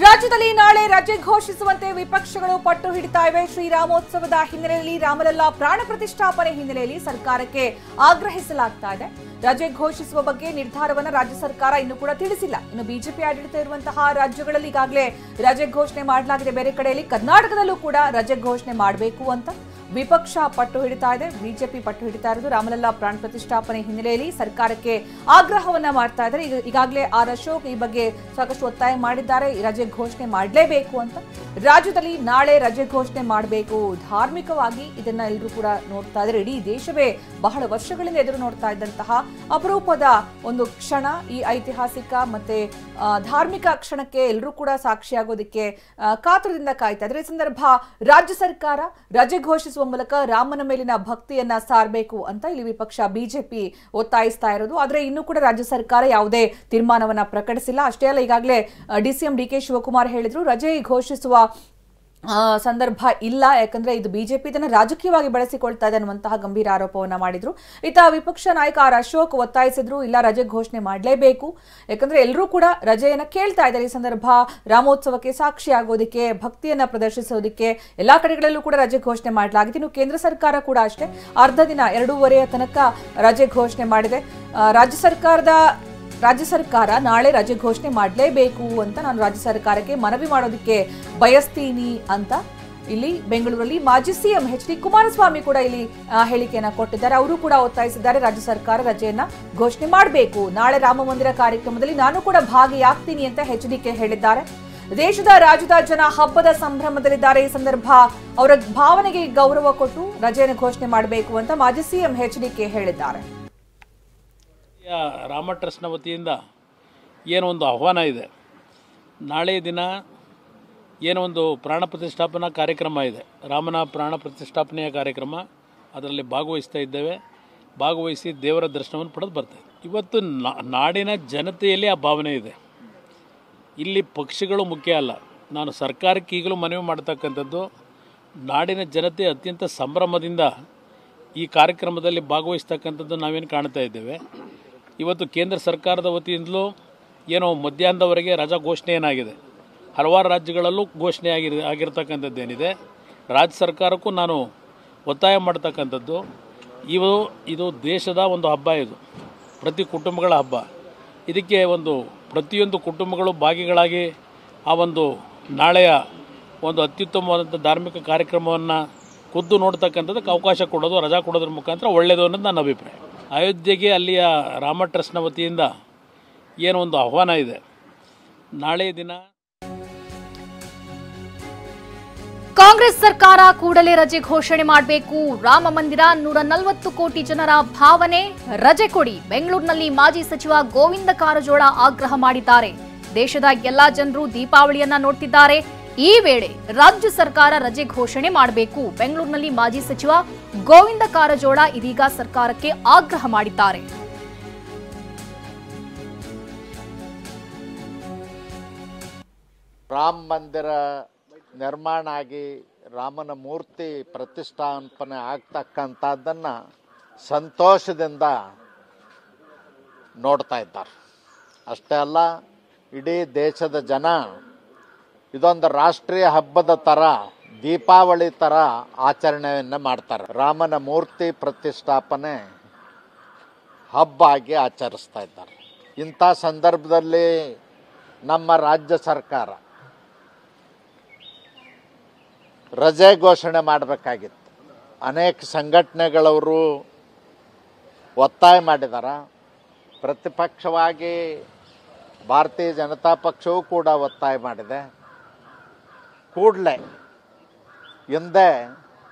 ರಾಜ್ಯದಲ್ಲಿ ನಾಳೆ ರಜೆ ಘೋಷಿಸುವಂತೆ ವಿಪಕ್ಷಗಳು ಪಟ್ಟು ಹಿಡಿತಾ ಇವೆ. ಶ್ರೀರಾಮೋತ್ಸವದ ಹಿನ್ನೆಲೆಯಲ್ಲಿ ರಾಮಲಲ್ಲಾ ಪ್ರಾಣ ಪ್ರತಿಷ್ಠಾಪನೆ ಹಿನ್ನೆಲೆಯಲ್ಲಿ ಸರ್ಕಾರಕ್ಕೆ ಆಗ್ರಹಿಸಲಾಗ್ತಾ ಇದೆ. ರಜೆ ಘೋಷಿಸುವ ಬಗ್ಗೆ ನಿರ್ಧಾರವನ್ನು ರಾಜ್ಯ ಸರ್ಕಾರ ಇನ್ನೂ ಕೂಡ ತಿಳಿಸಿಲ್ಲ. ಇನ್ನು ಬಿಜೆಪಿ ಆಡಳಿತ ಇರುವಂತಹ ರಾಜ್ಯಗಳಲ್ಲಿ ಈಗಾಗಲೇ ರಜೆ ಘೋಷಣೆ ಮಾಡಲಾಗಿದೆ. ಬೇರೆ ಕಡೆಯಲ್ಲಿ ಕರ್ನಾಟಕದಲ್ಲೂ ಕೂಡ ರಜೆ ಘೋಷಣೆ ಮಾಡಬೇಕು ಅಂತ ವಿಪಕ್ಷ ಪಟ್ಟು ಹಿಡಿತಾ ಇದೆ. ಬಿಜೆಪಿ ಪಟ್ಟು ಹಿಡಿತಾ ಇರೋದು ರಾಮಲಲ್ಲಾ ಪ್ರಾಣ ಪ್ರತಿಷ್ಠಾಪನೆ ಹಿನ್ನೆಲೆಯಲ್ಲಿ ಸರ್ಕಾರಕ್ಕೆ ಆಗ್ರಹವನ್ನ ಮಾಡ್ತಾ ಇದ್ದಾರೆ. ಈಗಾಗಲೇ ಆರ್ ಅಶೋಕ್ ಈ ಬಗ್ಗೆ ಸಾಕಷ್ಟು ಒತ್ತಾಯ ಮಾಡಿದ್ದಾರೆ. ರಜೆ ಘೋಷಣೆ ಮಾಡಲೇಬೇಕು ಅಂತ. ರಾಜ್ಯದಲ್ಲಿ ನಾಳೆ ರಜೆ ಘೋಷಣೆ ಮಾಡಬೇಕು. ಧಾರ್ಮಿಕವಾಗಿ ಇದನ್ನ ಎಲ್ಲರೂ ಕೂಡ ನೋಡ್ತಾ ಇದ್ದಾರೆ. ಇಡೀ ದೇಶವೇ ಬಹಳ ವರ್ಷಗಳಿಂದ ಎದುರು ನೋಡ್ತಾ ಇದ್ದಂತಹ ಅಪರೂಪದ ಒಂದು ಕ್ಷಣ. ಈ ಐತಿಹಾಸಿಕ ಮತ್ತೆ ಧಾರ್ಮಿಕ ಕ್ಷಣಕ್ಕೆ ಎಲ್ಲರೂ ಕೂಡ ಸಾಕ್ಷಿಯಾಗೋದಕ್ಕೆ ಕಾತುರದಿಂದ ಕಾಯ್ತಾ ಇದ್ದಾರೆ. ಈ ಸಂದರ್ಭ ರಾಜ್ಯ ಸರ್ಕಾರ ರಜೆ ಘೋಷಿಸುವ ಮೂಲಕ ರಾಮನ ಮೇಲಿನ ಭಕ್ತಿಯನ್ನ ಸಾರಬೇಕು ಅಂತ ಇಲ್ಲಿ ವಿಪಕ್ಷ ಬಿಜೆಪಿ ಒತ್ತಾಯಿಸ್ತಾ ಇರೋದು. ಆದ್ರೆ ಇನ್ನೂ ಕೂಡ ರಾಜ್ಯ ಸರ್ಕಾರ ಯಾವುದೇ ತೀರ್ಮಾನವನ್ನ ಪ್ರಕಟಿಸಿಲ್ಲ. ಅಷ್ಟೇ ಅಲ್ಲ, ಈಗಾಗಲೇ ಡಿಸಿಎಂ ಡಿ ಕೆ ಶಿವಕುಮಾರ್ ಹೇಳಿದ್ರು ರಜೆ ಘೋಷಿಸುವ ಸಂದರ್ಭ ಇಲ್ಲ, ಯಾಕಂದ್ರೆ ಇದು ಬಿಜೆಪಿ ಇದನ್ನ ರಾಜಕೀಯವಾಗಿ ಬಳಸಿಕೊಳ್ತಾ ಇದೆ ಅನ್ನುವಂತಹ ಗಂಭೀರ ಆರೋಪವನ್ನ ಮಾಡಿದ್ರು. ಇತ್ತ ವಿಪಕ್ಷ ನಾಯಕ ಆರ್ ಅಶೋಕ್ ಒತ್ತಾಯಿಸಿದ್ರು, ಇಲ್ಲ ರಜೆ ಘೋಷಣೆ ಮಾಡಲೇಬೇಕು, ಯಾಕಂದ್ರೆ ಎಲ್ಲರೂ ಕೂಡ ರಜೆಯನ್ನ ಕೇಳ್ತಾ ಇದ್ದಾರೆ. ಈ ಸಂದರ್ಭ ರಾಮೋತ್ಸವಕ್ಕೆ ಸಾಕ್ಷಿಯಾಗೋದಕ್ಕೆ, ಭಕ್ತಿಯನ್ನ ಪ್ರದರ್ಶಿಸೋದಕ್ಕೆ ಎಲ್ಲಾ ಕಡೆಗಳಲ್ಲೂ ಕೂಡ ರಜೆ ಘೋಷಣೆ ಮಾಡಲಾಗಿದೆ. ಇನ್ನು ಕೇಂದ್ರ ಸರ್ಕಾರ ಕೂಡ ಅಷ್ಟೇ ಅರ್ಧ ದಿನ 2:30 ತನಕ ರಜೆ ಘೋಷಣೆ ಮಾಡಿದೆ. ರಾಜ್ಯ ಸರ್ಕಾರ ನಾಳೆ ರಜೆ ಘೋಷಣೆ ಮಾಡಲೇಬೇಕು ಅಂತ ನಾನು ರಾಜ್ಯ ಸರ್ಕಾರಕ್ಕೆ ಮನವಿ ಮಾಡೋದಕ್ಕೆ ಬಯಸ್ತೀನಿ ಅಂತ ಇಲ್ಲಿ ಬೆಂಗಳೂರಲ್ಲಿ ಮಾಜಿ ಸಿಎಂ ಎಚ್.ಡಿ. ಕುಮಾರಸ್ವಾಮಿ ಕೂಡ ಇಲ್ಲಿ ಹೇಳಿಕೆಯನ್ನ ಕೊಟ್ಟಿದ್ದಾರೆ. ಅವರು ಕೂಡ ಒತ್ತಾಯಿಸಿದ್ದಾರೆ ರಾಜ್ಯ ಸರ್ಕಾರ ರಜೆಯನ್ನ ಘೋಷಣೆ ಮಾಡಬೇಕು. ನಾಳೆ ರಾಮ ಮಂದಿರ ಕಾರ್ಯಕ್ರಮದಲ್ಲಿ ನಾನು ಕೂಡ ಭಾಗಿಯಾಗ್ತೀನಿ ಅಂತ ಎಚ್.ಡಿ.ಕೆ ಹೇಳಿದ್ದಾರೆ. ದೇಶದ ರಾಜ್ಯದ ಜನ ಹಬ್ಬದ ಸಂಭ್ರಮದಲ್ಲಿದ್ದಾರೆ. ಈ ಸಂದರ್ಭ ಅವರ ಭಾವನೆಗೆ ಗೌರವ ಕೊಟ್ಟು ರಜೆಯನ್ನು ಘೋಷಣೆ ಮಾಡಬೇಕು ಅಂತ ಮಾಜಿ ಸಿಎಂ ಎಚ್.ಡಿ.ಕೆ ಹೇಳಿದ್ದಾರೆ. ರಾಮ ಟ್ರಸ್ಟ್ನ ವತಿಯಿಂದ ಏನೋ ಒಂದು ಆಹ್ವಾನ ಇದೆ. ನಾಳೆ ದಿನ ಏನೋ ಒಂದು ಪ್ರಾಣ ಪ್ರತಿಷ್ಠಾಪನಾ ಕಾರ್ಯಕ್ರಮ ಇದೆ, ರಾಮನ ಪ್ರಾಣ ಪ್ರತಿಷ್ಠಾಪನೆಯ ಕಾರ್ಯಕ್ರಮ. ಅದರಲ್ಲಿ ಭಾಗವಹಿಸ್ತಾ ಇದ್ದೇವೆ. ಭಾಗವಹಿಸಿ ದೇವರ ದರ್ಶನವನ್ನು ಪಡೆದು ಬರ್ತೇವೆ. ಇವತ್ತು ನಾಡಿನ ಜನತೆಯಲ್ಲಿ ಆ ಭಾವನೆ ಇದೆ. ಇಲ್ಲಿ ಪಕ್ಷಗಳು ಮುಖ್ಯ ಅಲ್ಲ. ನಾನು ಸರ್ಕಾರಕ್ಕೆ ಈಗಲೂ ಮನವಿ ಮಾಡ್ತಕ್ಕಂಥದ್ದು, ನಾಡಿನ ಜನತೆ ಅತ್ಯಂತ ಸಂಭ್ರಮದಿಂದ ಈ ಕಾರ್ಯಕ್ರಮದಲ್ಲಿ ಭಾಗವಹಿಸ್ತಕ್ಕಂಥದ್ದು ನಾವೇನು ಕಾಣ್ತಾ ಇದ್ದೇವೆ. ಇವತ್ತು ಕೇಂದ್ರ ಸರ್ಕಾರದ ವತಿಯಿಂದಲೂ ಏನೋ ಮಧ್ಯಾಹ್ನದವರೆಗೆ ರಜಾ ಘೋಷಣೆ ಏನಾಗಿದೆ, ಹಲವಾರು ರಾಜ್ಯಗಳಲ್ಲೂ ಘೋಷಣೆ ಆಗಿರ್ತಕ್ಕಂಥದ್ದೇನಿದೆ. ರಾಜ್ಯ ಸರ್ಕಾರಕ್ಕೂ ನಾನು ಒತ್ತಾಯ ಮಾಡ್ತಕ್ಕಂಥದ್ದು, ಇದು ದೇಶದ ಒಂದು ಹಬ್ಬ, ಇದು ಪ್ರತಿ ಕುಟುಂಬಗಳ ಹಬ್ಬ. ಇದಕ್ಕೆ ಪ್ರತಿಯೊಂದು ಕುಟುಂಬಗಳು ಭಾಗಿಗಳಾಗಿ ಆ ಒಂದು ನಾಳೆಯ ಒಂದು ಅತ್ಯುತ್ತಮವಾದಂಥ ಧಾರ್ಮಿಕ ಕಾರ್ಯಕ್ರಮವನ್ನು ಖುದ್ದು ನೋಡ್ತಕ್ಕಂಥದ್ದಕ್ಕೆ ಅವಕಾಶ ಕೊಡೋದು, ರಜಾ ಕೊಡೋದ್ರ ಮುಖಾಂತರ ಒಳ್ಳೆಯದು ಅನ್ನೋದು ನನ್ನ ಅಭಿಪ್ರಾಯ. ಅಯೋಧ್ಯೆಗೆ ಅಲ್ಲಿಯ ರಾಮ ಟ್ರಸ್ಟ್ನ ವತಿಯಿಂದ ಏನೋ ಒಂದು ಆಹ್ವಾನ ಇದೆ. ನಾಳೆ ದಿನ ಕಾಂಗ್ರೆಸ್ ಸರ್ಕಾರ ಕೂಡಲೇ ರಜೆ ಘೋಷಣೆ ಮಾಡಬೇಕು. ರಾಮ ಮಂದಿರ 140 ಕೋಟಿ ಜನರ ಭಾವನೆ, ರಜೆ ಕೊಡಿ. ಬೆಂಗಳೂರಿನಲ್ಲಿ ಮಾಜಿ ಸಚಿವ ಗೋವಿಂದ ಕಾರಜೋಳ ಆಗ್ರಹ ಮಾಡಿದ್ದಾರೆ. ದೇಶದ ಎಲ್ಲಾ ಜನರು ದೀಪಾವಳಿಯನ್ನ ನೋಡ್ತಿದ್ದಾರೆ. ಈ ವೇಳೆ ರಾಜ್ಯ ಸರ್ಕಾರ ರಜೆ ಘೋಷಣೆ ಮಾಡಬೇಕು. ಬೆಂಗಳೂರಿನಲ್ಲಿ ಮಾಜಿ ಸಚಿವ ಗೋವಿಂದ ಕಾರಜೋಳ ಇದೀಗ ಸರ್ಕಾರಕ್ಕೆ ಆಗ್ರಹ ಮಾಡಿದ್ದಾರೆ. ರಾಮ ಮಂದಿರ ನಿರ್ಮಾಣ ಆಗಿ ರಾಮನ ಮೂರ್ತಿ ಪ್ರತಿಷ್ಠಾಪನೆ ಆಗ್ತಕ್ಕಂಥದ್ದನ್ನ ಸಂತೋಷದಿಂದ ನೋಡ್ತಾ ಇದ್ದಾರೆ. ಅಷ್ಟೇ ಅಲ್ಲ, ಇಡೀ ದೇಶದ ಜನ ಇದೊಂದು ರಾಷ್ಟ್ರೀಯ ಹಬ್ಬದ ಥರ, ದೀಪಾವಳಿ ಥರ ಆಚರಣೆಯನ್ನು ಮಾಡ್ತಾರೆ. ರಾಮನ ಮೂರ್ತಿ ಪ್ರತಿಷ್ಠಾಪನೆ ಹಬ್ಬ ಆಗಿ ಆಚರಿಸ್ತಾ ಇದ್ದಾರೆ. ಇಂಥ ಸಂದರ್ಭದಲ್ಲಿ ನಮ್ಮ ರಾಜ್ಯ ಸರ್ಕಾರ ರಜೆ ಘೋಷಣೆ ಮಾಡಬೇಕಾಗಿತ್ತು. ಅನೇಕ ಸಂಘಟನೆಗಳವರು ಒತ್ತಾಯ ಮಾಡಿದ್ದಾರೆ. ಪ್ರತಿಪಕ್ಷವಾಗಿ ಭಾರತೀಯ ಜನತಾ ಪಕ್ಷವೂ ಕೂಡ ಒತ್ತಾಯ ಮಾಡಿದೆ. ಕೂಡಲೇ ಹಿಂದೆ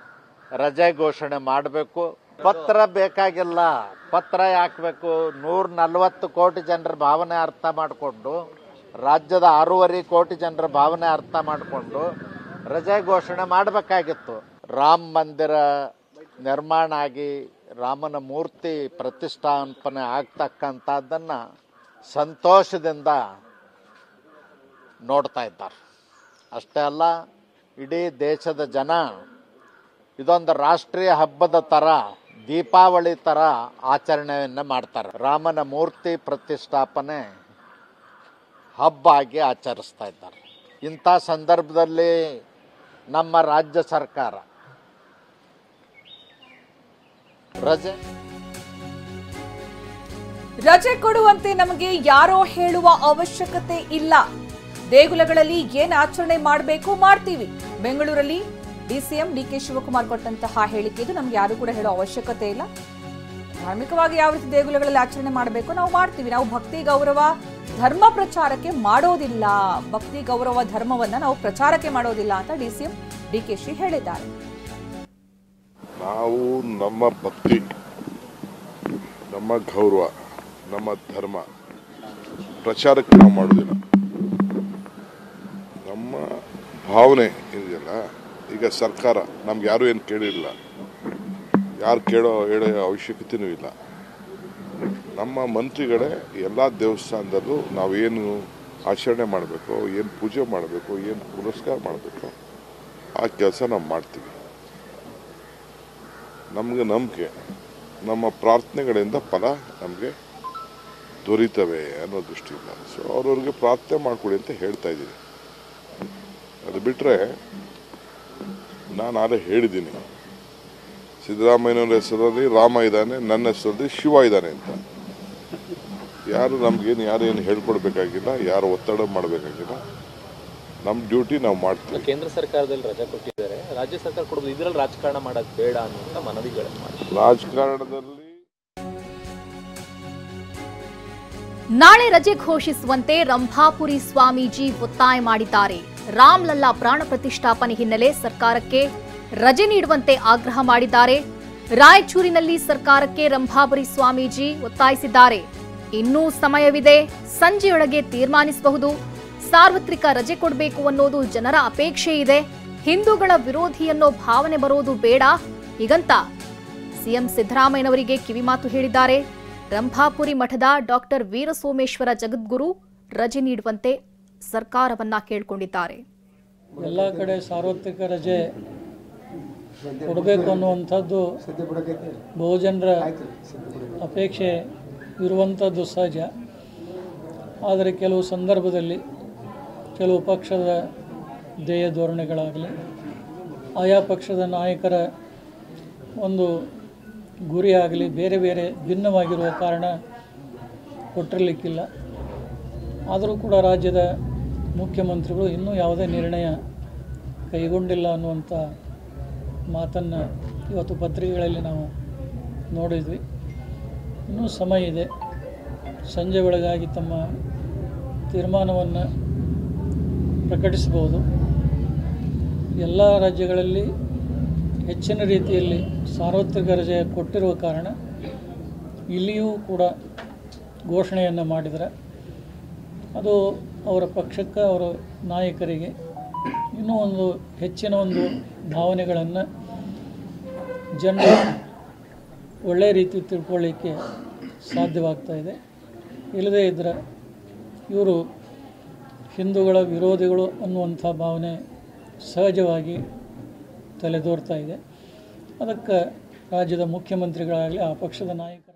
ರಜೆ ಘೋಷಣೆ ಮಾಡಬೇಕು. ಪತ್ರ ಬೇಕಾಗಿಲ್ಲ, ಪತ್ರ ಯಾಕಬೇಕು? 140 ಕೋಟಿ ಜನರ ಭಾವನೆ ಅರ್ಥ ಮಾಡಿಕೊಂಡು, ರಾಜ್ಯದ 6.5 ಕೋಟಿ ಜನರ ಭಾವನೆ ಅರ್ಥ ಮಾಡಿಕೊಂಡು ರಜೆ ಘೋಷಣೆ ಮಾಡಬೇಕಾಗಿತ್ತು. ರಾಮ ಮಂದಿರ ನಿರ್ಮಾಣ ಆಗಿ ರಾಮನ ಮೂರ್ತಿ ಪ್ರತಿಷ್ಠಾಪನೆ ಆಗ್ತಕ್ಕಂಥದ್ದನ್ನು ಸಂತೋಷದಿಂದ ನೋಡ್ತಾ ಇದ್ದಾರೆ. ಅಷ್ಟೇ ಅಲ್ಲ, ಇಡೀ ದೇಶದ ಜನ ಇದೊಂದು ರಾಷ್ಟ್ರೀಯ ಹಬ್ಬದ ಥರ, ದೀಪಾವಳಿ ಥರ ಆಚರಣೆಯನ್ನು ಮಾಡ್ತಾರೆ. ರಾಮನ ಮೂರ್ತಿ ಪ್ರತಿಷ್ಠಾಪನೆ ಹಬ್ಬ ಆಗಿ ಆಚರಿಸ್ತಾ ಇದ್ದಾರೆ. ಇಂಥ ಸಂದರ್ಭದಲ್ಲಿ ನಮ್ಮ ರಾಜ್ಯ ಸರ್ಕಾರ ರಜೆ ಕೊಡುವಂತೆ ನಮಗೆ ಯಾರೋ ಹೇಳುವ ಅವಶ್ಯಕತೆ ಇಲ್ಲ. ದೇಗುಲಗಳಲ್ಲಿ ಏನ್ ಆಚರಣೆ ಮಾಡಬೇಕು ಮಾಡ್ತೀವಿ. ಬೆಂಗಳೂರಲ್ಲಿ ಡಿಸಿಎಂ ಡಿಕೆ ಶಿವಕುಮಾರ್ ಕೊಟ್ಟಂತಹ ಹೇಳಿಕೆ ಇದು. ನಮ್ಗೆ ಯಾರು ಕೂಡ ಹೇಳೋ ಅವಶ್ಯಕತೆ ಇಲ್ಲ. ಧಾರ್ಮಿಕವಾಗಿ ಯಾವ ರೀತಿ ದೇಗುಲಗಳಲ್ಲಿ ಆಚರಣೆ ಮಾಡಬೇಕು ನಾವು ಮಾಡ್ತೀವಿ. ನಾವು ಭಕ್ತಿ ಗೌರವ ಧರ್ಮ ಪ್ರಚಾರಕ್ಕೆ ಮಾಡೋದಿಲ್ಲ. ಭಕ್ತಿ ಗೌರವ ಧರ್ಮವನ್ನ ನಾವು ಪ್ರಚಾರಕ್ಕೆ ಮಾಡೋದಿಲ್ಲ ಅಂತ ಡಿಸಿಎಂ ಡಿಕೆಶಿ ಹೇಳಿದ್ದಾರೆ. ನಾವು ನಮ್ಮ ಭಕ್ತಿ, ನಮ್ಮ ಗೌರವ, ನಮ್ಮ ಧರ್ಮ ಪ್ರಚಾರಕ್ಕೆ ನಾವು ಮಾಡೋದಿಲ್ಲ. ನಮ್ಮ ಭಾವನೆ ಇದೆಯಲ್ಲ, ಈಗ ಸರ್ಕಾರ ನಮ್ಗೆ ಯಾರು ಏನು ಕೇಳಿಲ್ಲ, ಯಾರು ಹೇಳೋ ಅವಶ್ಯಕತೆಯೂ ಇಲ್ಲ. ನಮ್ಮ ಮಂತ್ರಿಗಳೇ ಎಲ್ಲ ದೇವಸ್ಥಾನದಲ್ಲೂ ನಾವೇನು ಆಚರಣೆ ಮಾಡಬೇಕು, ಏನು ಪೂಜೆ ಮಾಡಬೇಕು, ಏನು ಪುರಸ್ಕಾರ ಮಾಡಬೇಕು ಆ ಕೆಲಸ ನಾವು ಮಾಡ್ತೀವಿ. ನಮಗೆ ನಂಬಿಕೆ, ನಮ್ಮ ಪ್ರಾರ್ಥನೆಗಳಿಂದ ಫಲ ನಮಗೆ ದೊರೀತವೆ ಅನ್ನೋ ದೃಷ್ಟಿಯಿಂದ ಸೊ ಅವ್ರವ್ರಿಗೆ ಪ್ರಾರ್ಥನೆ ಮಾಡಿಕೊಡಿ ಅಂತ ಹೇಳ್ತಾ ಇದ್ದೀನಿ. ಅದು ಬಿಟ್ಟರೆ ನಾನು ಆಗ ಹೇಳಿದ್ದೀನಿ, ಸಿದ್ದರಾಮಯ್ಯನವ್ರ ಹೆಸರಲ್ಲಿ ರಾಮ ಇದ್ದಾನೆ, ನನ್ನ ಹೆಸರಲ್ಲಿ ಶಿವ ಇದ್ದಾನೆ ಅಂತ. ಯಾರು ನಮಗೇನು ಯಾರೇನು ಹೇಳ್ಕೊಡ್ಬೇಕಾಗಿಲ್ಲ, ಯಾರು ಒತ್ತಡ ಮಾಡಬೇಕಾಗಿಲ್ಲ. ನಮ್ಮ ಡ್ಯೂಟಿ ನಾವು ಮಾಡ್ತೀವಿ. ಕೇಂದ್ರ ಸರ್ಕಾರದಲ್ಲಿ ರಜೆ ಕೊಟ್ಟಿದ್ದಾರೆ, ರಾಜ್ಯ ಸರ್ಕಾರ ಕೊಡೋದು, ಇದರಲ್ಲಿ ರಾಜಕಾರಣ ಮಾಡೋದು ಬೇಡ ಅನ್ನುವಂಥ ಮನವಿಗಳನ್ನು ಮಾಡಿ ರಾಜಕಾರಣದಲ್ಲಿ ನಾಳೆ ರಜೆ ಘೋಷಿಸುವಂತೆ ರಂಭಾಪುರಿ ಸ್ವಾಮೀಜಿ ಒತ್ತಾಯ ಮಾಡಿದ್ದಾರೆ. ರಾಮ್ಲಲ್ಲಾ ಪ್ರಾಣ ಪ್ರತಿಷ್ಠಾಪನೆ ಹಿನ್ನೆಲೆ ಸರ್ಕಾರಕ್ಕೆ ರಜೆ ನೀಡುವಂತೆ ಆಗ್ರಹ ಮಾಡಿದ್ದಾರೆ. ರಾಯಚೂರಿನಲ್ಲಿ ಸರ್ಕಾರಕ್ಕೆ ರಂಭಾಪುರಿ ಸ್ವಾಮೀಜಿ ಒತ್ತಾಯಿಸಿದ್ದಾರೆ. ಇನ್ನೂ ಸಮಯವಿದೆ, ಸಂಜೆಯೊಳಗೆ ತೀರ್ಮಾನಿಸಬಹುದು. ಸಾರ್ವತ್ರಿಕ ರಜೆ ಕೊಡಬೇಕು ಅನ್ನೋದು ಜನರ ಅಪೇಕ್ಷೆ ಇದೆ. ಹಿಂದೂಗಳ ವಿರೋಧಿ ಅನ್ನೋ ಭಾವನೆ ಬರೋದು ಬೇಡ. ಹೀಗಂತ ಸಿಎಂ ಸಿದ್ದರಾಮಯ್ಯನವರಿಗೆ ಕಿವಿಮಾತು ಹೇಳಿದ್ದಾರೆ. ರಂಭಾಪುರಿ ಮಠದ ಡಾಕ್ಟರ್ ವೀರಸೋಮೇಶ್ವರ ಜಗದ್ಗುರು ರಜೆ ನೀಡುವಂತೆ ಸರ್ಕಾರವನ್ನ ಕೇಳಿಕೊಂಡಿದ್ದಾರೆ. ಎಲ್ಲ ಕಡೆ ಸಾರ್ವತ್ರಿಕ ರಜೆ ಕೊಡಬೇಕು ಅನ್ನುವಂಥದ್ದು ಬಹುಜನರ ಅಪೇಕ್ಷೆ ಇರುವಂಥದ್ದು ಸಹಜ. ಆದರೆ ಕೆಲವು ಸಂದರ್ಭದಲ್ಲಿ ಕೆಲವು ಪಕ್ಷದ ಧ್ಯೇಯ ಧೋರಣೆಗಳಾಗಲಿ, ಆಯಾ ಪಕ್ಷದ ನಾಯಕರ ಒಂದು ಗುರಿ ಆಗಲಿ ಬೇರೆ ಬೇರೆ ಭಿನ್ನವಾಗಿರುವ ಕಾರಣ ಕೊಟ್ಟಿರಲಿಕ್ಕಿಲ್ಲ. ಆದರೂ ಕೂಡ ರಾಜ್ಯದ ಮುಖ್ಯಮಂತ್ರಿಗಳು ಇನ್ನೂ ಯಾವುದೇ ನಿರ್ಣಯ ಕೈಗೊಂಡಿಲ್ಲ ಅನ್ನುವಂಥ ಮಾತನ್ನು ಇವತ್ತು ಪತ್ರಿಕೆಗಳಲ್ಲಿ ನಾವು ನೋಡಿದ್ವಿ. ಇನ್ನೂ ಸಮಯ ಇದೆ, ಸಂಜೆ ಒಳಗಾಗಿ ತಮ್ಮ ತೀರ್ಮಾನವನ್ನು ಪ್ರಕಟಿಸಬಹುದು. ಎಲ್ಲ ರಾಜ್ಯಗಳಲ್ಲಿ ಹೆಚ್ಚಿನ ರೀತಿಯಲ್ಲಿ ಸಾರ್ವತ್ರಿಕ ರಜೆ ಕೊಟ್ಟಿರುವ ಕಾರಣ ಇಲ್ಲಿಯೂ ಕೂಡ ಘೋಷಣೆಯನ್ನು ಮಾಡಿದರೆ ಅದು ಅವರ ಪಕ್ಷಕ್ಕೆ, ಅವರ ನಾಯಕರಿಗೆ ಇನ್ನೂ ಒಂದು ಹೆಚ್ಚಿನ ಒಂದು ಭಾವನೆಗಳನ್ನು ಜನರು ಒಳ್ಳೆಯ ರೀತಿ ತಿಳ್ಕೊಳ್ಳಿಕ್ಕೆ ಸಾಧ್ಯವಾಗ್ತಾ ಇದೆ. ಇಲ್ಲದೇ ಇದ್ದರೆ ಇವರು ಹಿಂದೂಗಳ ವಿರೋಧಿಗಳು ಅನ್ನುವಂಥ ಭಾವನೆ ಸಹಜವಾಗಿ ತಲೆದೋರ್ತಾ ಇದೆ. ಅದಕ್ಕೆ ರಾಜ್ಯದ ಮುಖ್ಯಮಂತ್ರಿಗಳಾಗಲಿ, ಆ ಪಕ್ಷದ ನಾಯಕ